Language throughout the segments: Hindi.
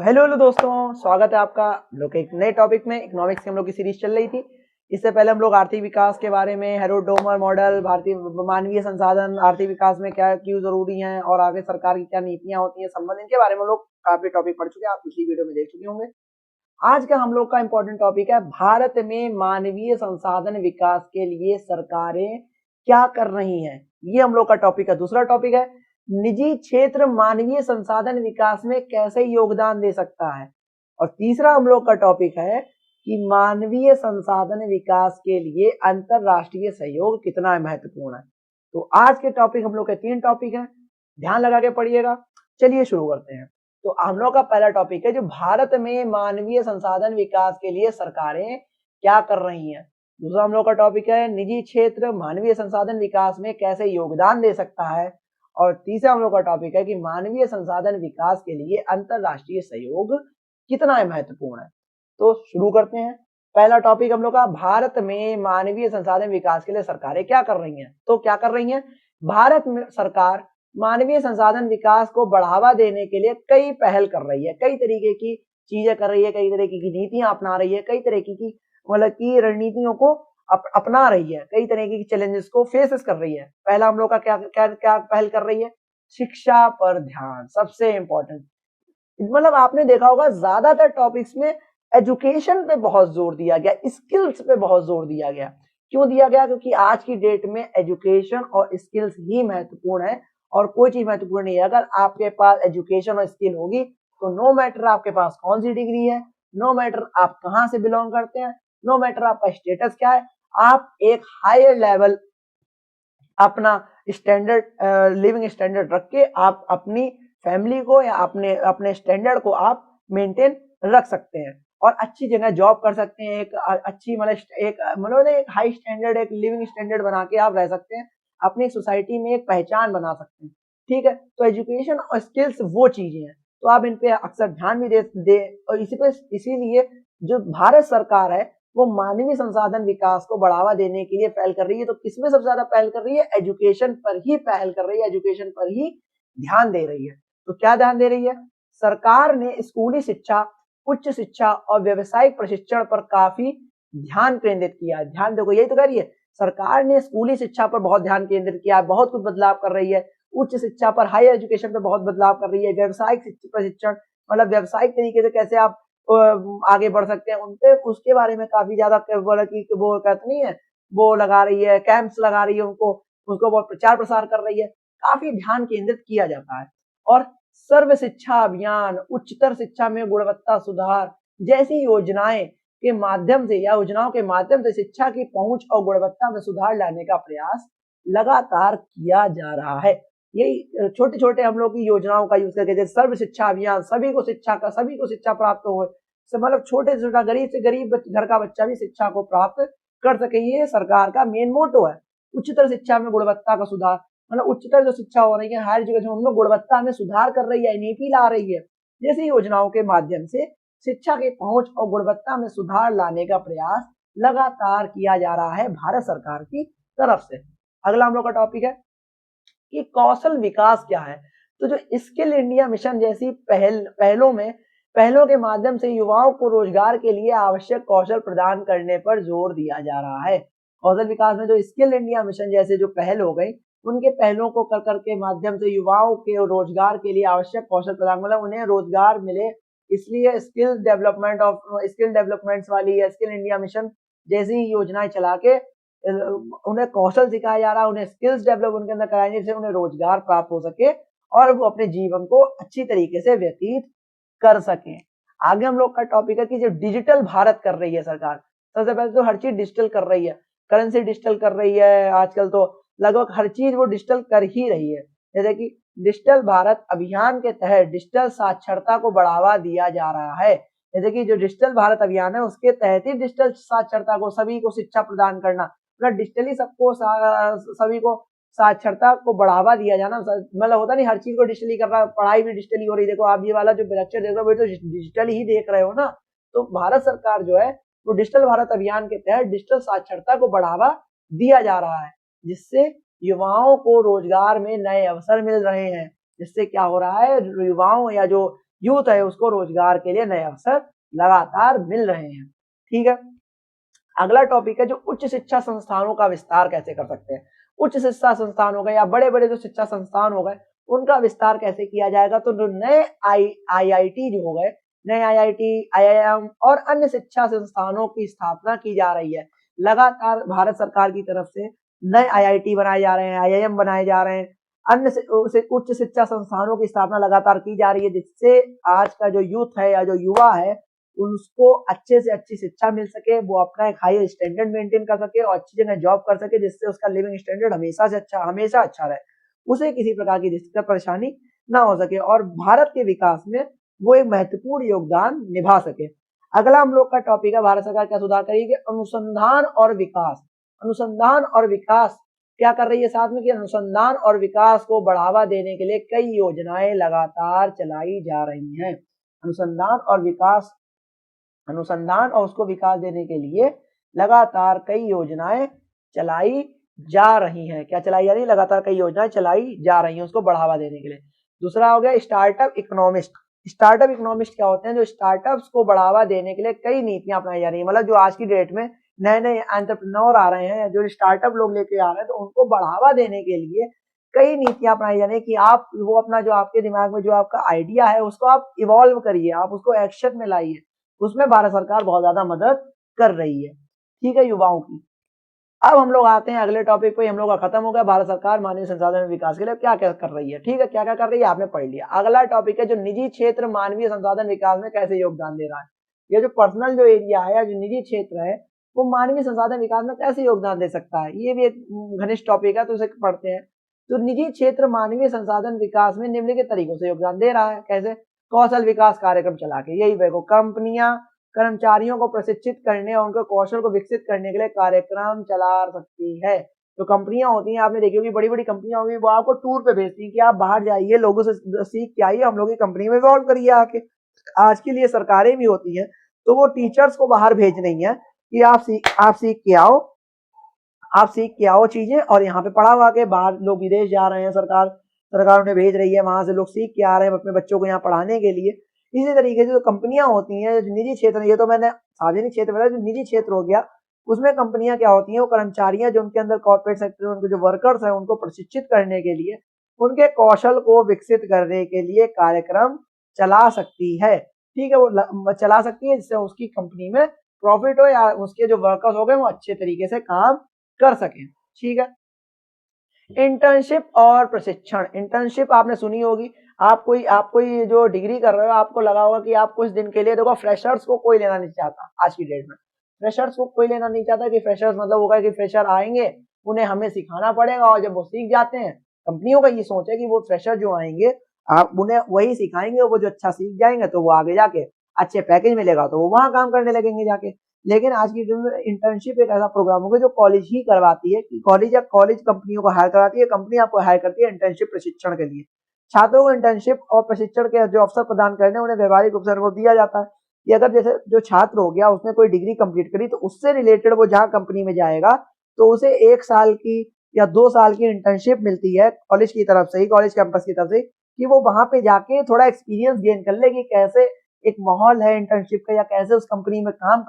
हेलो हेलो दोस्तों, स्वागत है आपका। हम लोग एक नए टॉपिक में इकोनॉमिक्स की हम लोग की सीरीज चल रही थी। इससे पहले हम लोग आर्थिक विकास के बारे में हेरोडोमर मॉडल, भारतीय मानवीय संसाधन, आर्थिक विकास में क्या क्यों जरूरी है और आगे सरकार की क्या नीतियां होती हैं, संबंध इनके बारे में हम लोग काफी टॉपिक पढ़ चुके हैं। आप पिछली वीडियो में देख चुके होंगे। आज का हम लोग का इंपॉर्टेंट टॉपिक है भारत में मानवीय संसाधन विकास के लिए सरकारें क्या कर रही हैं। ये हम लोग का टॉपिक है। दूसरा टॉपिक है निजी क्षेत्र मानवीय संसाधन विकास में कैसे योगदान दे सकता है। और तीसरा हम लोग का टॉपिक है कि मानवीय संसाधन विकास के लिए अंतरराष्ट्रीय सहयोग कितना महत्वपूर्ण है। तो आज के टॉपिक हम लोग के 3 टॉपिक हैं, ध्यान लगा के पढ़िएगा। चलिए शुरू करते हैं। तो हम लोग का पहला टॉपिक है जो भारत में मानवीय संसाधन विकास के लिए सरकारें क्या कर रही हैं। दूसरा हम लोग का टॉपिक है निजी क्षेत्र मानवीय संसाधन विकास में कैसे योगदान दे सकता है। और तीसरा हम लोग का टॉपिक है कि मानवीय संसाधन विकास के लिए अंतरराष्ट्रीय सहयोग कितना महत्वपूर्ण है। तो शुरू करते हैं। पहला टॉपिक हम लोग का भारत में मानवीय संसाधन विकास के लिए सरकारें क्या कर रही हैं। तो क्या कर रही हैं, भारत में सरकार मानवीय संसाधन विकास को बढ़ावा देने के लिए कई पहल कर रही है, कई तरीके की चीजें कर रही है, कई तरीके की नीतियां अपना रही है, कई तरीके की मतलब की रणनीतियों को अपना रही है, कई तरीके की चैलेंजेस को फेसेस कर रही है। पहला हम लोग का क्या क्या क्या पहल कर रही है, शिक्षा पर ध्यान, सबसे इंपॉर्टेंट। मतलब आपने देखा होगा ज्यादातर टॉपिक्स में एजुकेशन पे बहुत जोर दिया गया, स्किल्स पे बहुत जोर दिया गया। क्यों दिया गया? क्योंकि आज की डेट में एजुकेशन और स्किल्स ही महत्वपूर्ण है और कोई चीज महत्वपूर्ण नहीं है। अगर आपके पास एजुकेशन और स्किल होगी तो नो मैटर आपके पास कौन सी डिग्री है, नो मैटर आप कहाँ से बिलोंग करते हैं, नो मैटर आपका स्टेटस क्या है, आप एक हायर लेवल अपना स्टैंडर्ड लिविंग स्टैंडर्ड रख के आप अपनी फैमिली को या अपने अपने स्टैंडर्ड को आप मेंटेन रख सकते हैं और अच्छी जगह जॉब कर सकते हैं। एक अच्छी मतलब एक हाई स्टैंडर्ड, एक लिविंग स्टैंडर्ड बना के आप रह सकते हैं, अपनी सोसाइटी में एक पहचान बना सकते हैं। ठीक है, तो एजुकेशन और स्किल्स वो चीजें हैं, तो आप इन पे अक्सर ध्यान भी दे और इसीलिए जो भारत सरकार है वो मानवीय संसाधन विकास को बढ़ावा देने के लिए पहल कर रही है। तो किसमें सबसे ज्यादा पहल कर रही है? एजुकेशन पर ही पहल कर रही है, एजुकेशन पर ही ध्यान दे रही है। तो क्या ध्यान दे रही है? सरकार ने स्कूली शिक्षा, उच्च शिक्षा और व्यावसायिक प्रशिक्षण पर काफी ध्यान केंद्रित किया है। ध्यान देखो, यही तो कर रही है सरकार ने, स्कूली शिक्षा पर बहुत ध्यान केंद्रित किया है, बहुत कुछ बदलाव कर रही है। उच्च शिक्षा पर, हायर एजुकेशन पर बहुत बदलाव कर रही है। व्यावसायिक प्रशिक्षण मतलब व्यावसायिक तरीके से कैसे आप आगे बढ़ सकते हैं उनपे, उसके बारे में काफी ज्यादा बोला कि वो कहते नहीं है, वो लगा रही है, कैंप्स लगा रही है, उसको बहुत प्रचार प्रसार कर रही है, काफी ध्यान केंद्रित किया जाता है। और सर्व शिक्षा अभियान, उच्चतर शिक्षा में गुणवत्ता सुधार जैसी योजनाएं के माध्यम से या योजनाओं के माध्यम से शिक्षा की पहुंच और गुणवत्ता में सुधार लाने का प्रयास लगातार किया जा रहा है। यही छोटे छोटे हम लोग की योजनाओं का यूज करके, जैसे सर्व शिक्षा अभियान, सभी को शिक्षा प्राप्त हो, मतलब छोटे से छोटा गरीब से गरीब घर का बच्चा भी शिक्षा को प्राप्त कर सके, ये सरकार का मेन मोटो है। उच्चतर शिक्षा में गुणवत्ता का सुधार, मतलब उच्चतर जो शिक्षा हो रही है, हायर एजुकेशन, उनमें गुणवत्ता में सुधार कर रही है, एनईपी ला रही है। जैसी योजनाओं के माध्यम से शिक्षा की पहुंच और गुणवत्ता में सुधार लाने का प्रयास लगातार किया जा रहा है भारत सरकार की तरफ से। अगला हम लोग का टॉपिक है कि कौशल विकास क्या है। तो जो स्किल इंडिया मिशन जैसी पहलों के माध्यम से युवाओं को रोजगार के लिए आवश्यक कौशल प्रदान करने पर जोर दिया जा रहा है। कौशल विकास में जो स्किल इंडिया मिशन जैसे जो पहल हो गई, उनके पहलों को कर के माध्यम से युवाओं के रोजगार के लिए आवश्यक कौशल प्रदान, मतलब उन्हें रोजगार मिले, इसलिए स्किल डेवलपमेंट्स वाली या स्किल इंडिया मिशन जैसी योजनाएं चला के उन्हें कौशल सिखाया जा रहा है, उन्हें स्किल्स डेवलप उनके अंदर कराएंगे जिससे उन्हें रोजगार प्राप्त हो सके और वो अपने जीवन को अच्छी तरीके से व्यतीत कर सकें। आगे हम लोग का टॉपिक है कि जो डिजिटल भारत कर रही है सरकार, सबसे पहले तो हर चीज डिजिटल कर रही है, करेंसी डिजिटल कर रही है, आजकल तो लगभग हर चीज वो डिजिटल कर ही रही है। जैसे कि डिजिटल भारत अभियान के तहत डिजिटल साक्षरता को बढ़ावा दिया जा रहा है। जैसे कि जो डिजिटल भारत अभियान है उसके तहत ही डिजिटल साक्षरता को, सभी को शिक्षा प्रदान करना, मतलब डिजिटली सबको सभी को साक्षरता को बढ़ावा दिया जाना, मतलब होता नहीं हर चीज को डिजिटली कर रहा है, पढ़ाई भी डिजिटली हो रही। देखो आप ये वाला जो लेक्चर देख रहे हो वो तो डिजिटल ही देख रहे हो ना। तो भारत सरकार जो है वो डिजिटल भारत अभियान के तहत डिजिटल साक्षरता को बढ़ावा दिया जा रहा है, जिससे युवाओं को रोजगार में नए अवसर मिल रहे हैं। जिससे क्या हो रहा है, युवाओं या जो यूथ है उसको रोजगार के लिए नए अवसर लगातार मिल रहे हैं। ठीक है, अगला टॉपिक है जो उच्च शिक्षा संस्थानों का विस्तार कैसे कर सकते हैं। उच्च शिक्षा संस्थान हो गए या बड़े बड़े जो शिक्षा संस्थान हो गए उनका विस्तार कैसे किया जाएगा। तो जो नए आईआईटी जो हो गए, नए आईआईटी, आईआईएम और अन्य शिक्षा संस्थानों की स्थापना की जा रही है। लगातार भारत सरकार की तरफ से नए आईआईटी बनाए जा रहे हैं, आईआईएम बनाए जा रहे हैं, अन्य उच्च शिक्षा संस्थानों की स्थापना लगातार की जा रही है, जिससे आज का जो यूथ है या जो युवा है उसको अच्छे से अच्छी शिक्षा मिल सके, वो अपना एक हाई स्टैंडर्ड मेंटेन कर सके और अच्छी जगह जॉब कर सके, जिससे उसका लिविंग स्टैंडर्ड हमेशा अच्छा रहे, उसे किसी प्रकार की दिक्कत परेशानी ना हो सके और भारत के विकास में वो एक महत्वपूर्ण योगदान निभा सके। अगला हम लोग का टॉपिक है भारत सरकार क्या सुधार करेगी। अनुसंधान और विकास। अनुसंधान और विकास क्या कर रही है साथ में कि अनुसंधान और विकास को बढ़ावा देने के लिए कई योजनाएं लगातार चलाई जा रही हैं। अनुसंधान और उसको विकास देने के लिए लगातार कई योजनाएं चलाई जा रही हैं। क्या चलाई जा रही है? लगातार कई योजनाएं चलाई जा रही हैं उसको बढ़ावा देने के लिए। दूसरा हो गया स्टार्टअप इकोनॉमिस्ट। स्टार्टअप इकोनॉमिस्ट क्या होते हैं? जो स्टार्टअप्स को बढ़ावा देने के लिए कई नीतियां अपनाई जा रही है। मतलब जो आज की डेट में नए नए एंटरप्रेन्योर आ रहे हैं, जो स्टार्टअप लोग लेके आ रहे हैं, तो उनको बढ़ावा देने के लिए कई नीतियां अपनाई जा रही है कि आप वो अपना जो आपके दिमाग में जो आपका आइडिया है उसको आप इवॉल्व करिए, आप उसको एक्शन में लाइए। उसमें भारत सरकार बहुत ज्यादा मदद कर रही है। ठीक है युवाओं की। अब हम लोग आते हैं अगले टॉपिक पे। हम लोग का खत्म हो गया भारत सरकार मानवीय संसाधन विकास के लिए क्या क्या कर रही है। ठीक है, क्या क्या कर रही है आपने पढ़ लिया। अगला टॉपिक है जो निजी क्षेत्र मानवीय संसाधन विकास में कैसे योगदान दे रहा है। ये जो पर्सनल जो एरिया है या जो निजी क्षेत्र है वो मानवीय संसाधन विकास में कैसे योगदान दे सकता है। ये भी एक घनिष्ठ टॉपिक है, तो इसे पढ़ते हैं। तो निजी क्षेत्र मानवीय संसाधन विकास में निम्नलिखित तरीकों से योगदान दे रहा है। कैसे? कौशल विकास कार्यक्रम चला के। यही देखो, कंपनियां कर्मचारियों को प्रशिक्षित करने और उनके कौशल को विकसित करने के लिए कार्यक्रम चला सकती है। जो कंपनियां होती हैं, आपने देखी होगी, बड़ी बड़ी कंपनियां होंगी, वो आपको टूर पे भेजती हैं कि आप बाहर जाइए, लोगों से सीख के आइए, हम लोग की कंपनी में इन्वॉल्व करिए आके। आज के लिए सरकारें भी होती हैं, तो वो टीचर्स को बाहर भेज रही हैं कि आप सीख के आओ चीजें और यहाँ पे पढ़ा हुआ के। बाहर लोग विदेश जा रहे हैं, सरकार उन्हें भेज रही है, वहां से लोग सीख के आ रहे हैं अपने बच्चों को यहाँ पढ़ाने के लिए। इसी तरीके से जो कंपनियां होती हैं, जो निजी क्षेत्र, ये तो मैंने सार्वजनिक क्षेत्र में, जो निजी क्षेत्र हो गया उसमें कंपनियां क्या होती हैं, वो कर्मचारियां जो उनके अंदर कॉर्पोरेट सेक्टर में उनके जो वर्कर्स हैं उनको प्रशिक्षित करने के लिए, उनके कौशल को विकसित करने के लिए कार्यक्रम चला सकती है। ठीक है, वो चला सकती है जिससे उसकी कंपनी में प्रॉफिट हो या उसके जो वर्कर्स हो गए वो अच्छे तरीके से काम कर सकें। ठीक है, इंटर्नशिप और प्रशिक्षण। इंटर्नशिप आपने सुनी होगी। आप कोई जो डिग्री कर रहे हो, आपको लगा होगा कि आप कुछ दिन के लिए, देखो फ्रेशर्स को कोई लेना नहीं चाहता आज की डेट में। फ्रेशर्स को कोई लेना नहीं चाहता कि फ्रेशर्स मतलब होगा कि फ्रेशर आएंगे, उन्हें हमें सिखाना पड़ेगा और जब वो सीख जाते हैं, कंपनियों का ये सोच है कि वो फ्रेशर जो आएंगे आप उन्हें वही सिखाएंगे, वो जो अच्छा सीख जाएंगे तो वो आगे जाके अच्छे पैकेज मिलेगा तो वो वहां काम करने लगेंगे जाके। लेकिन आज की डेट में इंटर्नशिप एक ऐसा प्रोग्राम होगा जो कॉलेज ही करवाती है, कि कॉलेज कंपनियों को हायर करवाती है, कंपनी आपको हायर करती है इंटर्नशिप प्रशिक्षण के लिए। छात्रों को इंटर्नशिप और प्रशिक्षण के जो अवसर प्रदान करने उन्हें व्यवहारिक अवसर को दिया जाता है कि अगर जैसे जो छात्र हो गया उसने कोई डिग्री कंप्लीट करी तो उससे रिलेटेड वो जहाँ कंपनी में जाएगा तो उसे 1 साल की या 2 साल की इंटर्नशिप मिलती है कॉलेज की तरफ से ही, कॉलेज कैंपस की तरफ से, कि वो वहां पे जाके थोड़ा एक्सपीरियंस गेन कर ले कि कैसे एक माहौल है इंटर्नशिप का या कैसे उस कंपनी में काम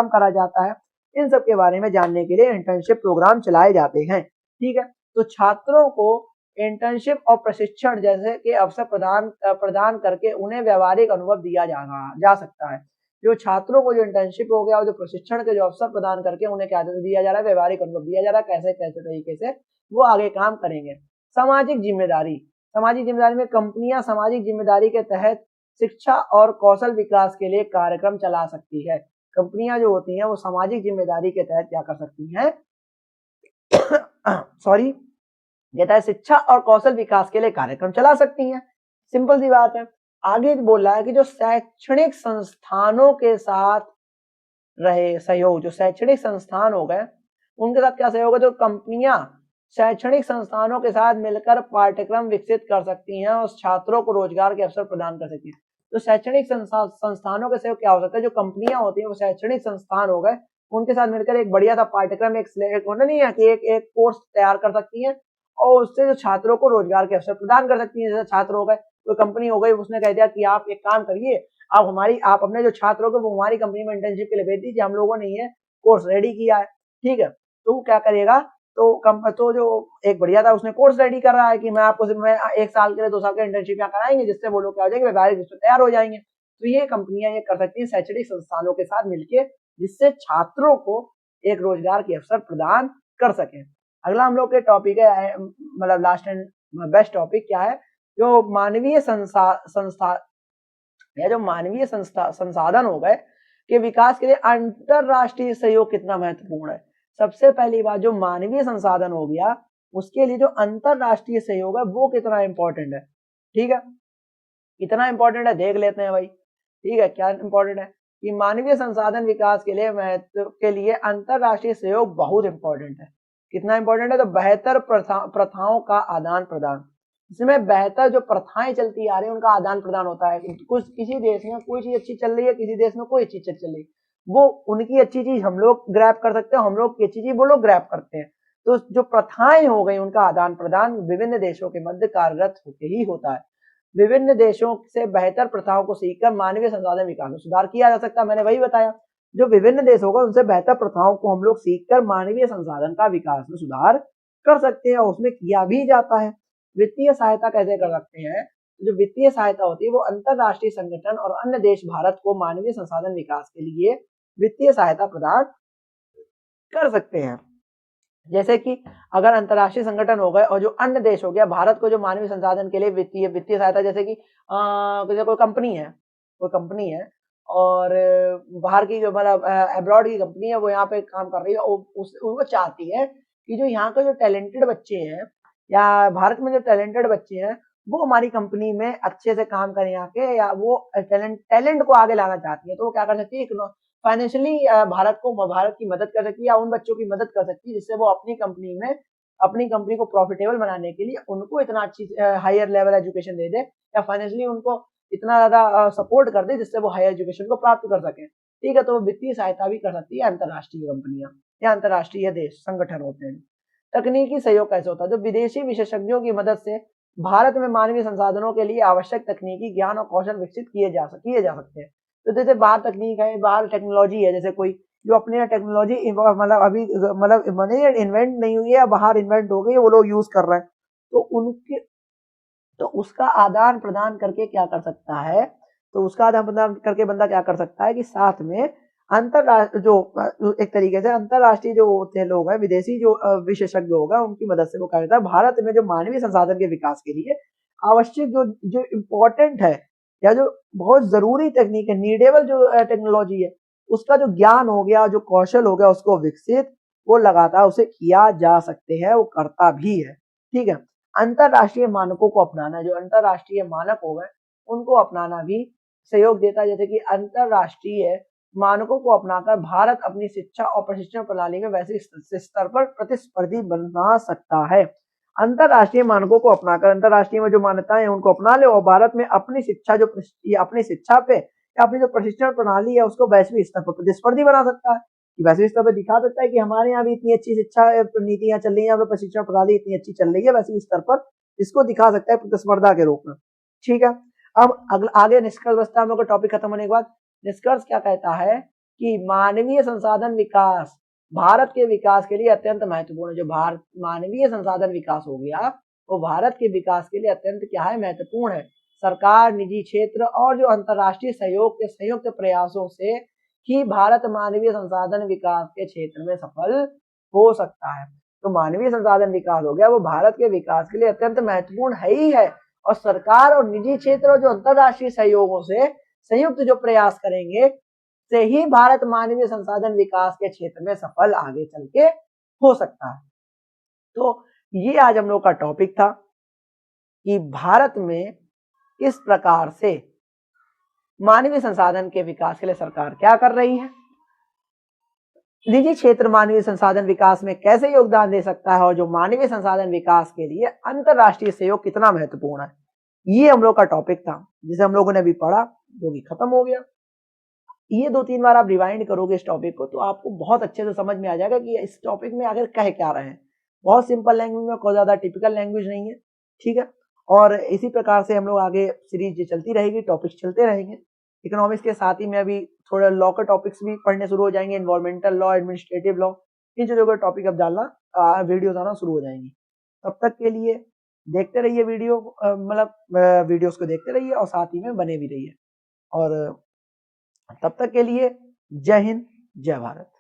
करा जाता है। इन सब के बारे में जानने के लिए इंटर्नशिप प्रोग्राम चलाए जाते हैं। ठीक है, तो छात्रों को इंटर्नशिप और प्रशिक्षण जैसे के अवसर प्रदान करके उन्हें व्यवहारिक अनुभव दिया जा सकता है। जो छात्रों को जो इंटर्नशिप हो गया और जो प्रशिक्षण के जो अवसर प्रदान करके उन्हें क्या दिया जा रहा है, व्यवहारिक अनुभव दिया जा रहा है, कैसे कैसे तरीके से वो आगे काम करेंगे। सामाजिक जिम्मेदारी। सामाजिक जिम्मेदारी में कंपनियां सामाजिक जिम्मेदारी के तहत शिक्षा और कौशल विकास के लिए कार्यक्रम चला सकती है। कंपनियां जो होती हैं वो सामाजिक जिम्मेदारी के तहत क्या कर सकती हैं सॉरी कहता है शिक्षा और कौशल विकास के लिए कार्यक्रम चला सकती हैं। सिंपल सी बात है। आगे बोल रहा है कि जो शैक्षणिक संस्थानों के साथ रहे सहयोग, जो शैक्षणिक संस्थान हो गए उनके साथ क्या सहयोग है, जो कंपनियां शैक्षणिक संस्थानों के साथ मिलकर पाठ्यक्रम विकसित कर सकती हैं और छात्रों को रोजगार के अवसर प्रदान कर सकती हैं। तो शैक्षणिक संस्थानों के सहयोग क्या हो सकता है, जो कंपनियां होती हैं वो शैक्षणिक संस्थान हो गए उनके साथ मिलकर एक बढ़िया सा पाठ्यक्रम, एक होना नहीं है कि एक कोर्स तैयार कर सकती हैं और उससे जो छात्रों को रोजगार के अवसर प्रदान कर सकती हैं। जैसे छात्र हो गए कोई कंपनी हो गई, उसने कह दिया कि आप एक काम करिए, आप अपने जो छात्र हो वो हमारी कंपनी में इंटर्नशिप के लिए भेज दीजिए, हम लोगों ने ये कोर्स रेडी किया है, ठीक है। तो वो क्या करेगा, तो जो एक बढ़िया था उसने कोर्स रेडी कर रहा है कि मैं आपको सिर्फ 1 साल के लिए 2 साल के इंटर्नशिप यहाँ कराएंगे, जिससे वो लोग क्या हो जाएंगे, व्यावहारिक रूप से तैयार हो जाएंगे। तो ये कंपनियां ये कर सकती है शैक्षणिक संस्थानों के साथ मिलकर, जिससे छात्रों को एक रोजगार के अवसर प्रदान कर सके। अगला हम लोग के टॉपिक है, मतलब लास्ट एंड बेस्ट टॉपिक क्या है, जो मानवीय संस्था या जो मानवीय संसाधन हो गए के विकास के लिए अंतरराष्ट्रीय सहयोग कितना महत्वपूर्ण है। सबसे पहली बात, जो मानवीय संसाधन हो गया उसके लिए जो अंतरराष्ट्रीय सहयोग है वो कितना इंपॉर्टेंट है, ठीक है। कितना इंपॉर्टेंट है देख लेते हैं भाई, ठीक है। क्या इंपॉर्टेंट है कि मानवीय संसाधन विकास के लिए अंतरराष्ट्रीय सहयोग बहुत इंपॉर्टेंट है। कितना इंपॉर्टेंट है, तो बेहतर प्रथाओं का आदान प्रदान, इसमें बेहतर जो प्रथाएं चलती आ रही है उनका आदान प्रदान होता है। कुछ किसी देश में कोई चीज अच्छी चल रही है, किसी देश में कोई अच्छी चीज चल रही है, वो उनकी अच्छी चीज हम लोग ग्रैब कर सकते हैं, हम लोग की अच्छी चीज वो लोग ग्रैब करते हैं। तो जो प्रथाएं हो गई उनका आदान प्रदान विभिन्न देशों के मध्य कार्यरत होकर ही होता है। विभिन्न देशों से बेहतर प्रथाओं को सीखकर मानवीय संसाधन विकास में सुधार किया जा सकता है। मैंने वही बताया, जो विभिन्न देश होगा उनसे बेहतर प्रथाओं को हम लोग सीखकर मानवीय संसाधन का विकास में सुधार कर सकते हैं, और उसमें किया भी जाता है। वित्तीय सहायता कैसे कर सकते हैं, जो वित्तीय सहायता होती है वो अंतरराष्ट्रीय संगठन और अन्य देश भारत को मानवीय संसाधन विकास के लिए वित्तीय सहायता प्रदान कर सकते हैं। जैसे कि अगर अंतरराष्ट्रीय संगठन हो गए और जो अन्य देश हो गया भारत को जो मानवीय संसाधन के लिए वित्तीय सहायता, जैसे कि कोई कंपनी है और बाहर की जो मतलब अब्रॉड की कंपनी है, वो यहाँ पे काम कर रही है, वो चाहती है कि जो यहाँ के जो टैलेंटेड बच्चे हैं या भारत में जो टैलेंटेड बच्चे हैं वो हमारी कंपनी में अच्छे से काम करें आके, या वो टैलेंट को आगे लाना चाहती है, तो वो क्या कर सकती है, फाइनेंशियली भारत की मदद कर सकती है या उन बच्चों की मदद कर सकती है, जिससे वो अपनी कंपनी को प्रॉफिटेबल बनाने के लिए उनको इतना अच्छी हायर लेवल एजुकेशन दे दे, या फाइनेंशियली उनको इतना ज्यादा सपोर्ट कर दे जिससे वो हायर एजुकेशन को प्राप्त कर सके, ठीक है। तो वित्तीय सहायता भी कर सकती है अंतरराष्ट्रीय कंपनियां या अंतरराष्ट्रीय देश संगठन होते हैं। तकनीकी सहयोग कैसे होता है, जो विदेशी विशेषज्ञों की मदद से भारत में मानवीय संसाधनों के लिए आवश्यक तकनीकी ज्ञान और कौशल विकसित किए जा सकते हैं। तो जैसे बाहर तकनीक है, बाहर टेक्नोलॉजी है, जैसे कोई जो अपने टेक्नोलॉजी मतलब अभी मतलब इन्वेंट नहीं हुई है या बाहर इन्वेंट हो गई है, वो लोग यूज कर रहे हैं, तो उसका आदान प्रदान करके क्या कर सकता है, तो उसका आदान प्रदान करके बंदा क्या कर सकता है कि साथ में अंतरराष्ट्रीय जो एक तरीके से अंतरराष्ट्रीय जो होते हैं लोग हैं, विदेशी जो विशेषज्ञ होगा उनकी मदद से वो क्या करता है, भारत में जो मानवीय संसाधन के विकास के लिए आवश्यक जो इम्पोर्टेंट है या जो बहुत जरूरी टेक्निक है, नीडेबल जो टेक्नोलॉजी है, उसका जो ज्ञान हो गया, जो कौशल हो गया, उसको विकसित वो लगातार उसे किया जा सकते हैं, वो करता भी है, ठीक है। अंतरराष्ट्रीय मानकों को अपनाना, जो अंतरराष्ट्रीय मानक हो गए उनको अपनाना भी सहयोग देता है। जैसे कि अंतरराष्ट्रीय मानकों को अपनाकर भारत अपनी शिक्षा और प्रशिक्षण प्रणाली में वैश्विक स्तर पर प्रतिस्पर्धी बना सकता है। अंतरराष्ट्रीय मानकों को अपनाकर, अंतरराष्ट्रीय में जो मान्यताएं हैं उनको अपना ले और भारत में अपनी शिक्षा पे या अपनी जो प्रशिक्षण प्रणाली है उसको वैश्विक स्तर पर प्रतिस्पर्धी बना सकता है, कि वैश्विक स्तर पर दिखा सकता है कि हमारे यहाँ भी इतनी अच्छी शिक्षा नीतियां चल रही है, यहाँ पे प्रशिक्षण प्रणाली इतनी अच्छी चल रही है, वैश्विक स्तर पर इसको दिखा सकता है प्रतिस्पर्धा के रूप में, ठीक है। अब आगे निष्कर्ष बचता है हम लोग का टॉपिक खत्म होने के बाद। निष्कर्ष क्या कहता है कि मानवीय संसाधन विकास भारत के विकास के लिए अत्यंत महत्वपूर्ण है। जो भारत मानवीय संसाधन विकास हो गया वो भारत के विकास के लिए अत्यंत क्या है, महत्वपूर्ण है। सरकार, निजी क्षेत्र और जो अंतरराष्ट्रीय सहयोग के संयुक्त प्रयासों से ही भारत मानवीय संसाधन विकास के क्षेत्र में सफल हो सकता है। तो मानवीय संसाधन विकास हो गया वो भारत के विकास के लिए अत्यंत महत्वपूर्ण है ही है, और सरकार और निजी क्षेत्र और जो अंतरराष्ट्रीय सहयोगों से संयुक्त जो प्रयास करेंगे से ही भारत मानवीय संसाधन विकास के क्षेत्र में सफल आगे चल के हो सकता है। तो ये आज हम लोग का टॉपिक था कि भारत में किस प्रकार से मानवीय संसाधन के विकास के लिए सरकार क्या कर रही है, निजी क्षेत्र मानवीय संसाधन विकास में कैसे योगदान दे सकता है, और जो मानवीय संसाधन विकास के लिए अंतरराष्ट्रीय सहयोग कितना महत्वपूर्ण है। ये हम लोग का टॉपिक था जिसे हम लोगों ने अभी पढ़ा, जो कि खत्म हो गया। ये 2-3 बार आप रिवाइंड करोगे इस टॉपिक को तो आपको बहुत अच्छे से समझ में आ जाएगा कि इस टॉपिक में आखिर कह क्या रहे हैं। बहुत सिंपल लैंग्वेज में, कोई ज्यादा टिपिकल लैंग्वेज नहीं है, ठीक है। और इसी प्रकार से हम लोग आगे सीरीज चलती रहेगी, टॉपिक्स चलते रहेंगे। इकोनॉमिक्स के साथ ही में अभी थोड़ा लॉ के टॉपिक्स भी पढ़ने शुरू हो जाएंगे, इन्वायरमेंटल लॉ, एडमिनिस्ट्रेटिव लॉ, इन चीजों के टॉपिक अब डालना वीडियोस आना शुरू हो जाएंगी। तब तक के लिए देखते रहिए वीडियो, मतलब वीडियोस को देखते रहिए और साथ ही में बने भी रहिए। और तब तक के लिए जय हिंद, जय भारत।